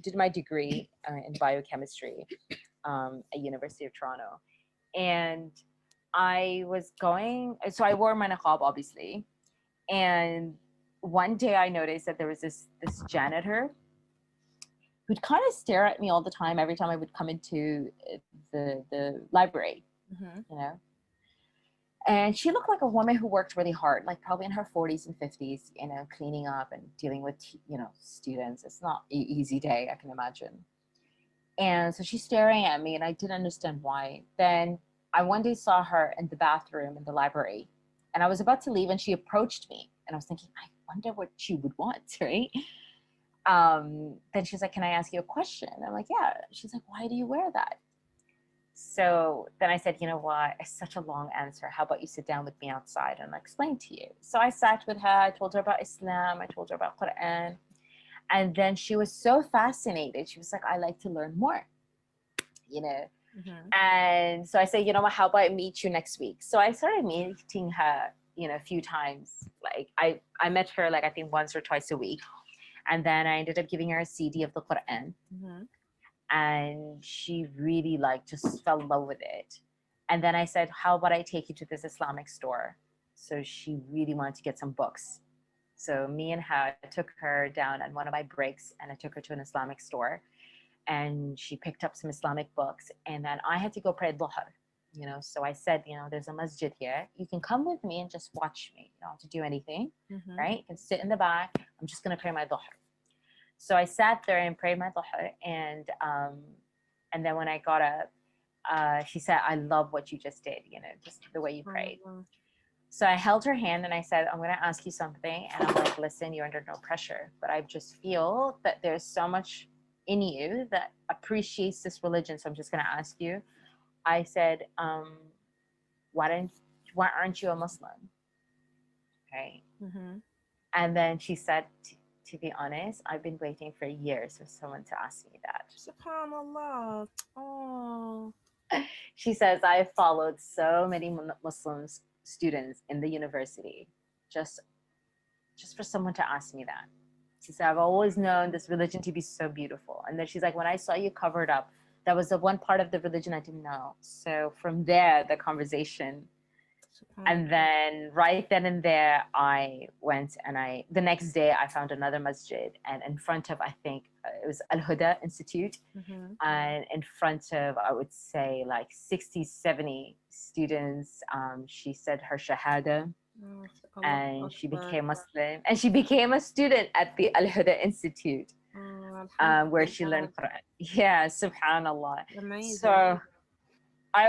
did my degree in biochemistry at University of Toronto. And I was going, so I wore my niqab, obviously. And one day I noticed that there was this janitor who'd kind of stare at me all the time every time I would come into the library, you know. And she looked like a woman who worked really hard, like probably in her 40s and 50s, you know, cleaning up and dealing with, you know, students. It's not an easy day, I can imagine. And so she's staring at me and I didn't understand why. Then I one day saw her in the bathroom in the library and I was about to leave and she approached me and I was thinking, I wonder what she would want, right? Then she's like, can I ask you a question? And I'm like, yeah. She's like, why do you wear that? So then I said, you know what? It's such a long answer. How about you sit down with me outside and I'll explain to you? So I sat with her. I told her about Islam. I told her about Quran. And then she was so fascinated. She was like, I like to learn more, you know? And so I said, you know what? How about I meet you next week? So I started meeting her, you know, a few times. Like I met her like I think once or twice a week. And then I ended up giving her a CD of the Quran. And she really like just fell in love with it. And then I said, how about I take you to this Islamic store? So she really wanted to get some books. So me and her took her down on one of my breaks and I took her to an Islamic store and she picked up some Islamic books and then I had to go pray dhuhr, you know. So I said, you know, there's a masjid here. You can come with me and just watch me. You don't have to do anything, right? You can sit in the back. I'm just going to pray my dhuhr. So I sat there and prayed my dhuhr and then when I got up, she said, I love what you just did, you know, just the way you prayed. So I held her hand and I said, I'm going to ask you something. And I'm like, listen, you're under no pressure, but I just feel that there's so much in you that appreciates this religion. So I'm just going to ask you. I said, why aren't you a Muslim? Okay. And then she said, to be honest, I've been waiting for years for someone to ask me that. SubhanAllah. Oh. She says, I followed so many Muslim students in the university just for someone to ask me that. She said, I've always known this religion to be so beautiful. And then she's like, when I saw you covered up, that was the one part of the religion I didn't know. So from there, the conversation. And then right then and there, I went and the next day I found another masjid and in front of, I think it was Al-Huda Institute. And in front of, I would say like 60, 70 students, she said her shahada and she became Muslim and she became a student at the Al-Huda Institute where she learned Quran. Yeah, subhanallah. Amazing. So